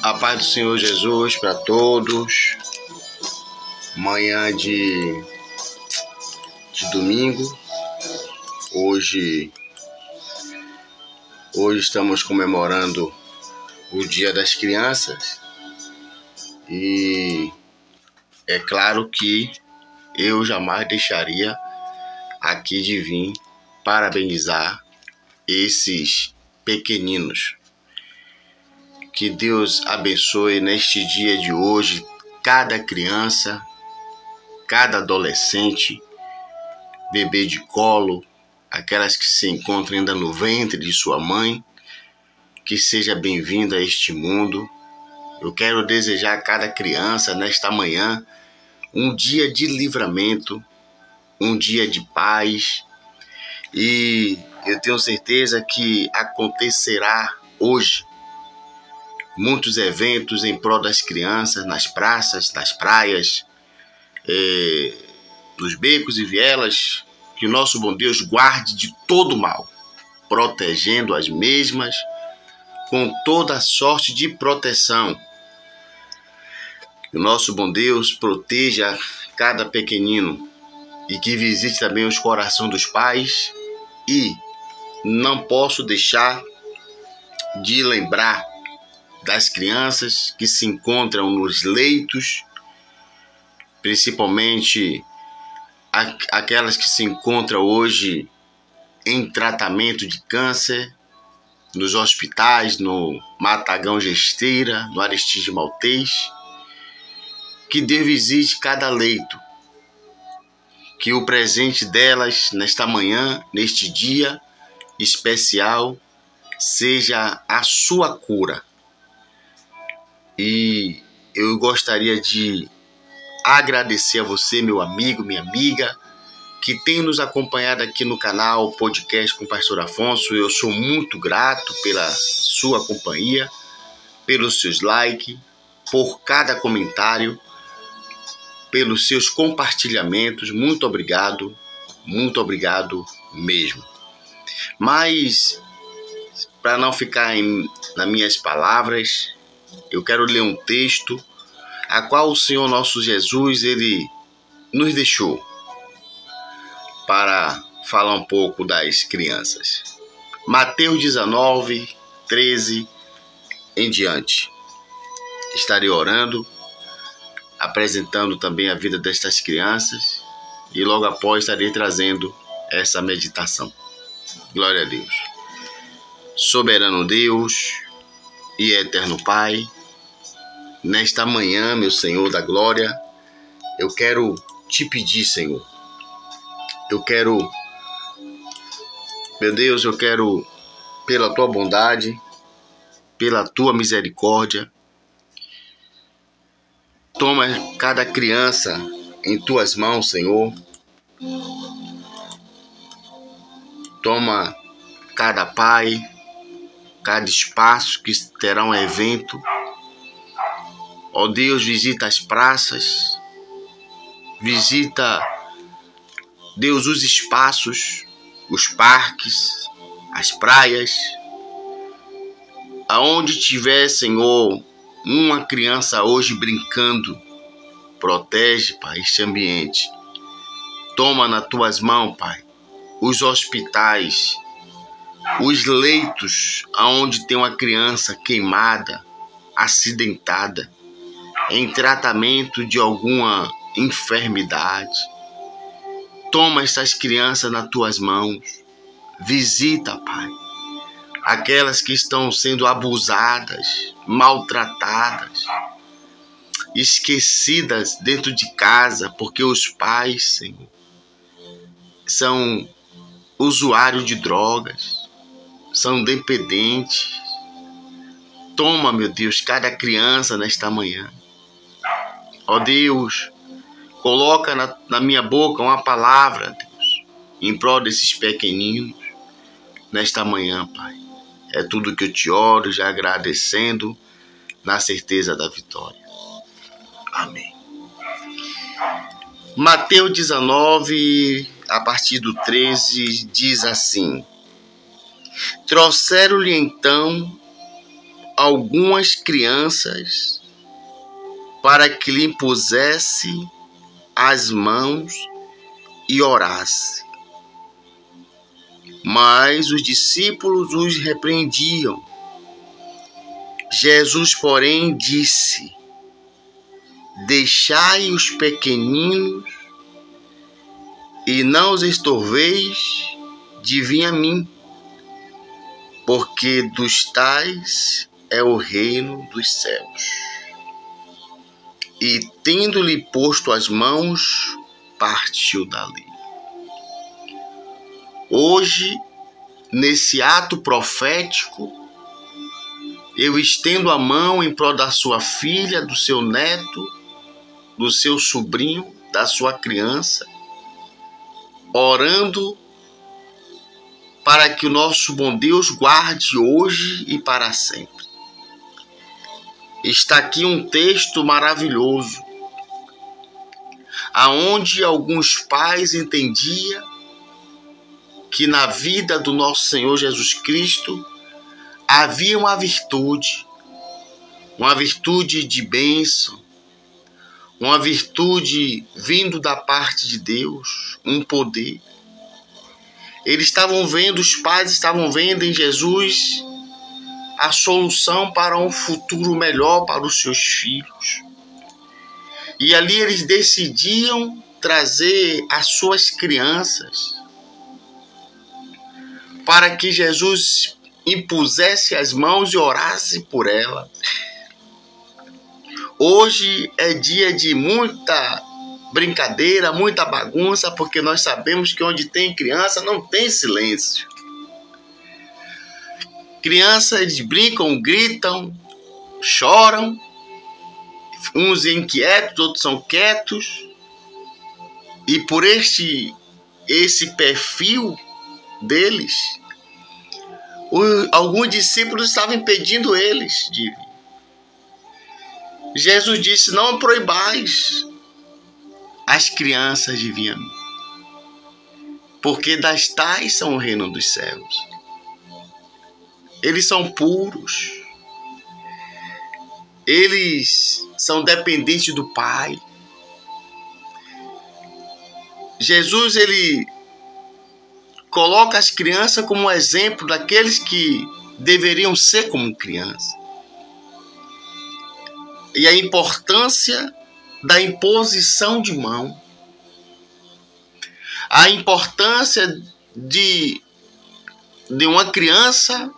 A paz do Senhor Jesus para todos. Manhã de domingo. Hoje estamos comemorando o Dia das Crianças. E é claro que eu jamais deixaria aqui de vir parabenizar esses pequeninos. Que Deus abençoe neste dia de hoje cada criança, cada adolescente, bebê de colo, aquelas que se encontram ainda no ventre de sua mãe, que seja bem-vinda a este mundo. Eu quero desejar a cada criança nesta manhã um dia de livramento, um dia de paz, e eu tenho certeza que acontecerá hoje muitos eventos em prol das crianças, nas praças, nas praias, nos becos e vielas. Que o nosso bom Deus guarde de todo mal, protegendo as mesmas com toda sorte de proteção. Que o nosso bom Deus proteja cada pequenino e que visite também os corações dos pais. E não posso deixar de lembrar das crianças que se encontram nos leitos, principalmente aquelas que se encontram hoje em tratamento de câncer, nos hospitais, no Matagão Gesteira, no Aristide Maltês. Que Deus visite cada leito, que o presente delas nesta manhã, neste dia especial, seja a sua cura. E eu gostaria de agradecer a você, meu amigo, minha amiga, que tem nos acompanhado aqui no canal Podcast com o Pastor Afonso. Eu sou muito grato pela sua companhia, pelos seus likes, por cada comentário, pelos seus compartilhamentos. Muito obrigado mesmo. Mas, para não ficar nas minhas palavras, eu quero ler um texto a qual o Senhor nosso Jesus, Ele nos deixou para falar um pouco das crianças. Mateus 19, 13 em diante. Estarei orando, apresentando também a vida destas crianças e logo após estarei trazendo essa meditação. Glória a Deus. Soberano Deus e eterno Pai, nesta manhã, meu Senhor da glória, eu quero te pedir, Senhor. Meu Deus, eu quero, pela tua bondade, pela tua misericórdia, toma cada criança em tuas mãos, Senhor. Toma cada pai, cada espaço que terá um evento. Ó Deus, visita as praças, visita, Deus, os espaços, os parques, as praias. Aonde tiver, Senhor, uma criança hoje brincando, protege, Pai, este ambiente. Toma nas tuas mãos, Pai, os hospitais, os leitos aonde tem uma criança queimada, acidentada, em tratamento de alguma enfermidade. Toma essas crianças nas tuas mãos. Visita, Pai, aquelas que estão sendo abusadas, maltratadas, esquecidas dentro de casa, porque os pais, Senhor, são usuários de drogas, são dependentes. Toma, meu Deus, cada criança nesta manhã. Ó Deus, coloca na minha boca uma palavra, Deus, em prol desses pequeninos nesta manhã, Pai. É tudo que eu te oro, já agradecendo, na certeza da vitória. Amém. Mateus 19, a partir do 13, diz assim: Trouxeram-lhe então algumas crianças para que lhe impusesse as mãos e orasse. Mas os discípulos os repreendiam. Jesus, porém, disse: deixai os pequeninos e não os estorveis de vir a mim, porque dos tais é o reino dos céus. E tendo-lhe posto as mãos, partiu dali. Hoje, nesse ato profético, eu estendo a mão em prol da sua filha, do seu neto, do seu sobrinho, da sua criança, orando para que o nosso bom Deus guarde hoje e para sempre. Está aqui um texto maravilhoso, aonde alguns pais entendiam que na vida do nosso Senhor Jesus Cristo havia uma virtude de bênção, uma virtude vindo da parte de Deus, um poder. Eles estavam vendo, os pais estavam vendo em Jesus a solução para um futuro melhor para os seus filhos. E ali eles decidiam trazer as suas crianças para que Jesus impusesse as mãos e orasse por ela. Hoje é dia de muita brincadeira, muita bagunça, porque nós sabemos que onde tem criança não tem silêncio. Crianças brincam, gritam, choram, uns inquietos, outros são quietos, e por esse perfil deles, alguns discípulos estavam impedindo eles de vir. Jesus disse: não proibais as crianças de vir a mim, porque das tais são o reino dos céus. Eles são puros, eles são dependentes do Pai. Jesus, ele coloca as crianças como exemplo daqueles que deveriam ser como criança. E a importância da imposição de mão, a importância de uma criança,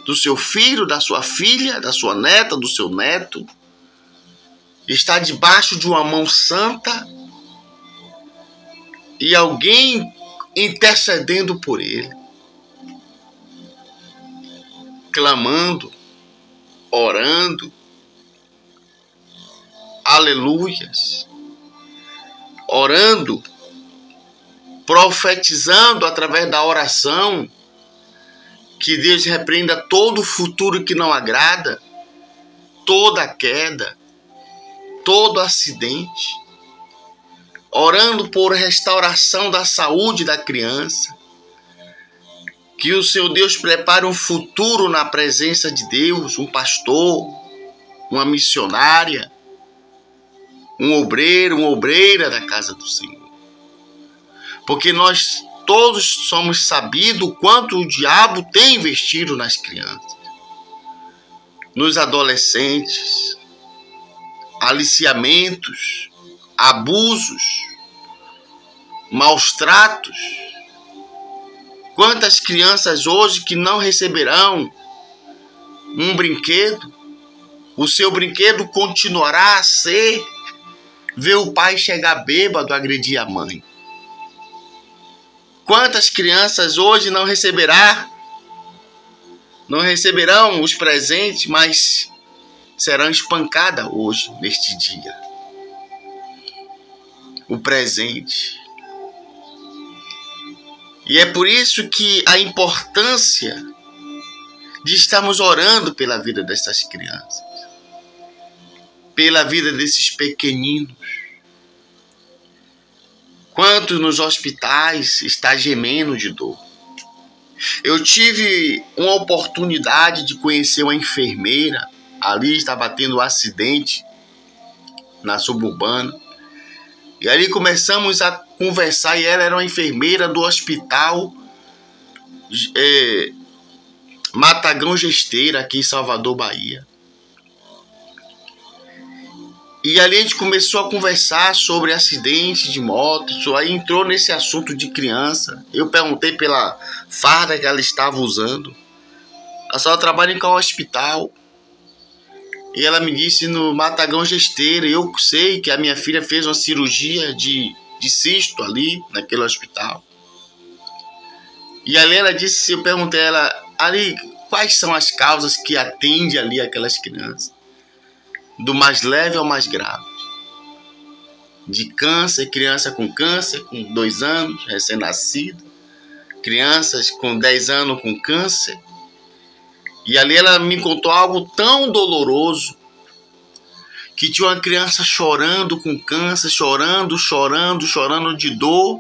do seu filho, da sua filha, da sua neta, do seu neto, estar debaixo de uma mão santa e alguém intercedendo por ele, clamando, orando, aleluias, orando, profetizando através da oração, que Deus repreenda todo o futuro que não agrada, toda queda, todo acidente, orando por restauração da saúde da criança, que o Senhor Deus prepare um futuro na presença de Deus, um pastor, uma missionária, um obreiro, uma obreira da casa do Senhor. Porque nós todos somos sabidos o quanto o diabo tem investido nas crianças, nos adolescentes, aliciamentos, abusos, maus tratos. Quantas crianças hoje que não receberão um brinquedo, o seu brinquedo continuará a ser ver o pai chegar bêbado, agredir a mãe. Quantas crianças hoje não receberão os presentes, mas serão espancadas hoje, neste dia. O presente. E é por isso que a importância de estarmos orando pela vida dessas crianças, pela vida desses pequeninos. Quantos nos hospitais está gemendo de dor? Eu tive uma oportunidade de conhecer uma enfermeira. Ali estava tendo um acidente na suburbana. E ali começamos a conversar e ela era uma enfermeira do hospital Matagão Gesteira, aqui em Salvador, Bahia. E ali a gente começou a conversar sobre acidente de moto, aí entrou nesse assunto de criança. Eu perguntei pela farda que ela estava usando. A senhora trabalha em qual hospital? E ela me disse no Matagão Gesteira. Eu sei que a minha filha fez uma cirurgia de cisto ali, naquele hospital. E ali ela disse, eu perguntei a ela, ali, quais são as causas que atende ali aquelas crianças? Do mais leve ao mais grave. De câncer, criança com câncer, com 2 anos, recém-nascido. Crianças com 10 anos com câncer. E ali ela me contou algo tão doloroso, que tinha uma criança chorando com câncer, chorando de dor.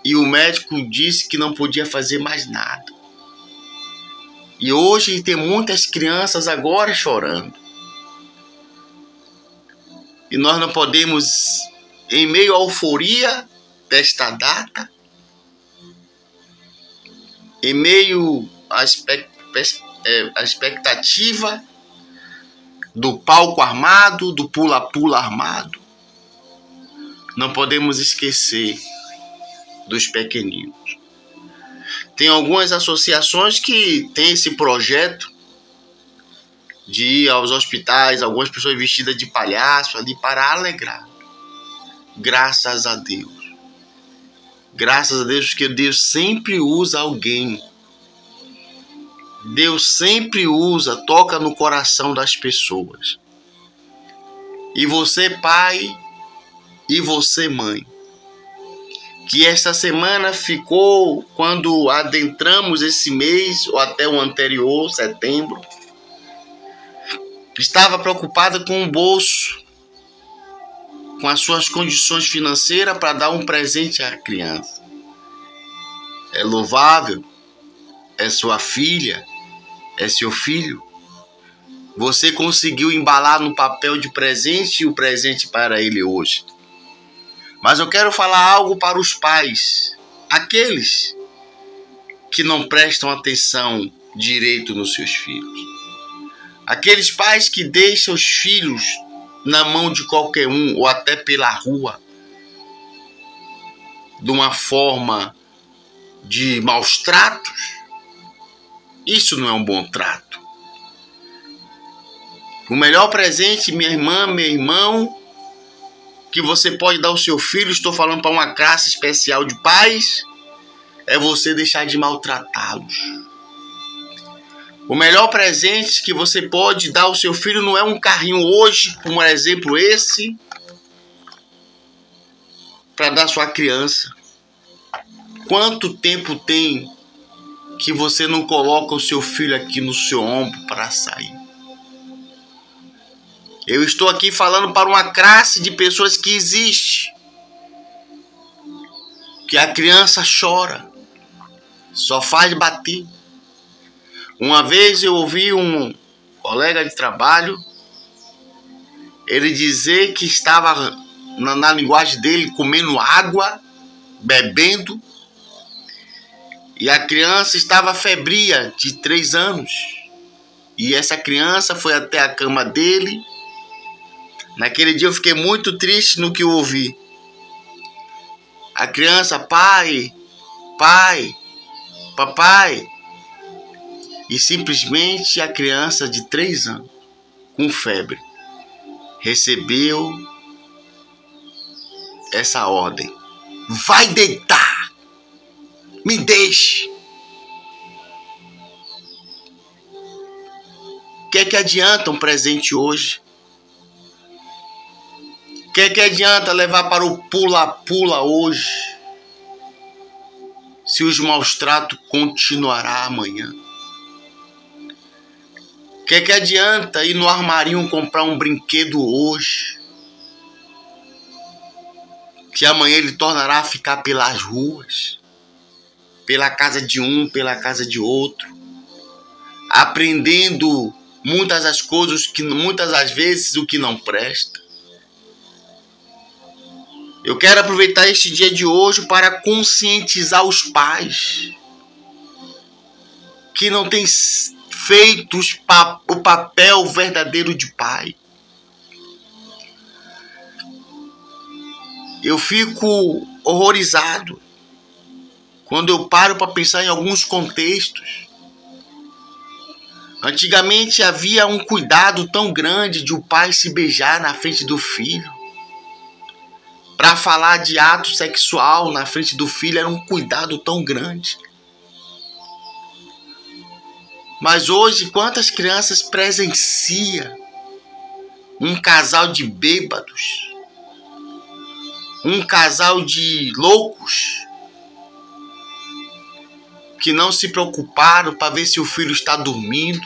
E o médico disse que não podia fazer mais nada. E hoje tem muitas crianças agora chorando. E nós não podemos, em meio à euforia desta data, em meio à expectativa do palco armado, do pula-pula armado, não podemos esquecer dos pequeninos. Tem algumas associações que têm esse projeto de ir aos hospitais, algumas pessoas vestidas de palhaço ali para alegrar. Graças a Deus. Graças a Deus, porque Deus sempre usa alguém. Deus sempre usa, toca no coração das pessoas. E você, pai, e você, mãe, que esta semana ficou, quando adentramos esse mês, ou até o anterior, setembro, estava preocupada com o bolso, com as suas condições financeiras para dar um presente à criança. É louvável, é sua filha, é seu filho. Você conseguiu embalar no papel de presente o presente para ele hoje. Mas eu quero falar algo para os pais, aqueles que não prestam atenção direito nos seus filhos. Aqueles pais que deixam os filhos na mão de qualquer um ou até pela rua, de uma forma de maus tratos. Isso não é um bom trato. O melhor presente, minha irmã, meu irmão, que você pode dar ao seu filho, estou falando para uma classe especial de pais, é você deixar de maltratá-los. O melhor presente que você pode dar ao seu filho não é um carrinho hoje, como exemplo esse, para dar à sua criança. Quanto tempo tem que você não coloca o seu filho aqui no seu ombro para sair? Eu estou aqui falando para uma classe de pessoas que existe, que a criança chora, só faz bater. Uma vez eu ouvi um colega de trabalho, ele dizer que estava, na linguagem dele, comendo água, bebendo, e a criança estava febria, de 3 anos. E essa criança foi até a cama dele. Naquele dia eu fiquei muito triste no que eu ouvi. A criança, pai, papai. E simplesmente a criança de 3 anos, com febre, recebeu essa ordem: vai deitar, me deixe. O que é que adianta um presente hoje? O que é que adianta levar para o pula-pula hoje, se os maus tratos continuará amanhã? O que é que adianta ir no armarinho comprar um brinquedo hoje, que amanhã ele tornará a ficar pelas ruas? pela casa de um, pela casa de outro, aprendendo muitas das vezes o que não presta. Eu quero aproveitar este dia de hoje para conscientizar os pais que não têm feito o papel verdadeiro de pai. Eu fico horrorizado quando eu paro para pensar em alguns contextos. Antigamente havia um cuidado tão grande de o pai se beijar na frente do filho. Para falar de ato sexual na frente do filho era um cuidado tão grande. Mas hoje, quantas crianças presenciam um casal de bêbados, um casal de loucos, que não se preocuparam para ver se o filho está dormindo,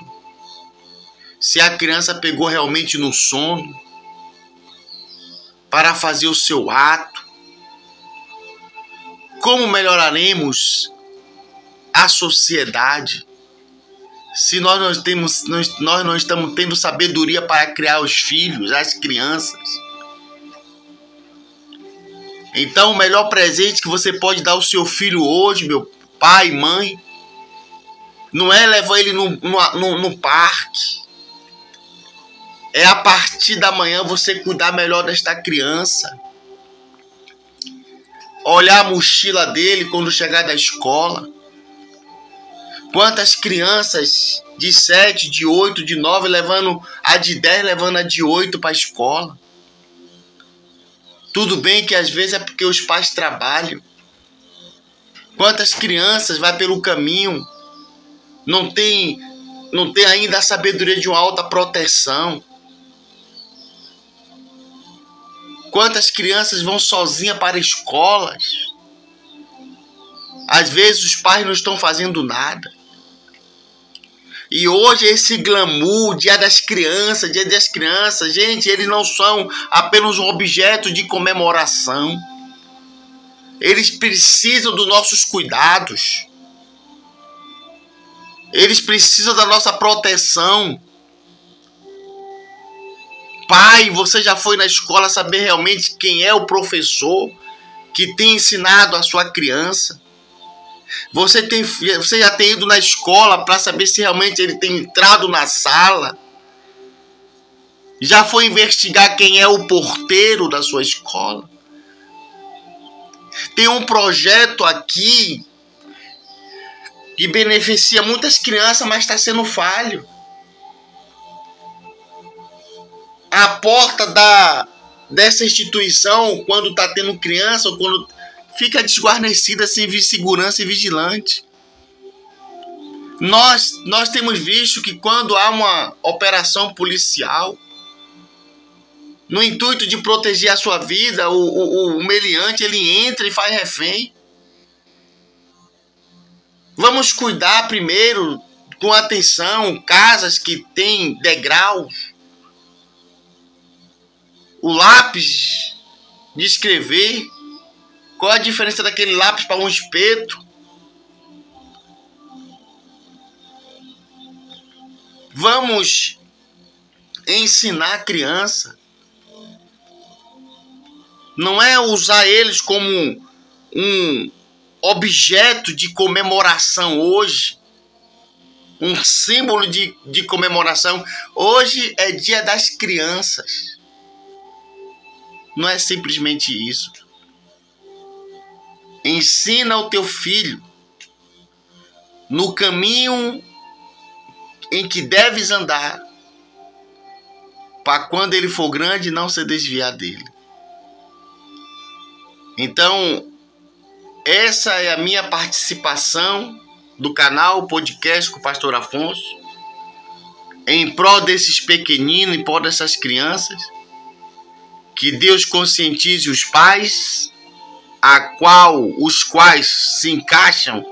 se a criança pegou realmente no sono, para fazer o seu ato. Como melhoraremos a sociedade se nós não estamos tendo sabedoria para criar os filhos, as crianças? Então, o melhor presente que você pode dar ao seu filho hoje, meu pai e mãe, não é levar ele no parque. É a partir da manhã você cuidar melhor desta criança. Olhar a mochila dele quando chegar da escola. Quantas crianças de 7, de 8, de 9, levando a de 10, levando a de 8 para a escola. Tudo bem que às vezes é porque os pais trabalham. Quantas crianças vai pelo caminho, não tem ainda a sabedoria de uma alta proteção. Quantas crianças vão sozinhas para escolas? Às vezes os pais não estão fazendo nada. E hoje esse glamour, Dia das Crianças, gente, eles não são apenas um objeto de comemoração. Eles precisam dos nossos cuidados. Eles precisam da nossa proteção. Pai, você já foi na escola saber realmente quem é o professor que tem ensinado a sua criança? Você já tem ido na escola para saber se realmente ele tem entrado na sala? Já foi investigar quem é o porteiro da sua escola? Tem um projeto aqui que beneficia muitas crianças, mas está sendo falho. A porta dessa instituição, quando está tendo criança, ou quando fica desguarnecida, sem segurança e vigilante. Nós temos visto que quando há uma operação policial, no intuito de proteger a sua vida, o meliante ele entra e faz refém. Vamos cuidar primeiro, com atenção, casas que têm degraus. O lápis de escrever. Qual a diferença daquele lápis para um espeto? Vamos ensinar a criança. Não é usar eles como um objeto de comemoração hoje. Um símbolo de comemoração. Hoje é Dia das Crianças. Não é simplesmente isso. Ensina o teu filho no caminho em que deves andar, para quando ele for grande não se desviar dele. Então, essa é a minha participação do canal Podcast com o Pastor Afonso, em prol desses pequeninos, em prol dessas crianças. Que Deus conscientize os pais, os quais se encaixam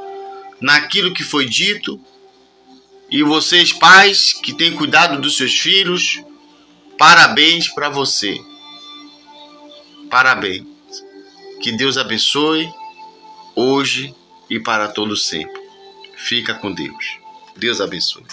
naquilo que foi dito. E vocês, pais, que têm cuidado dos seus filhos, parabéns para você. Parabéns. Que Deus abençoe hoje e para todo sempre. Fica com Deus. Deus abençoe.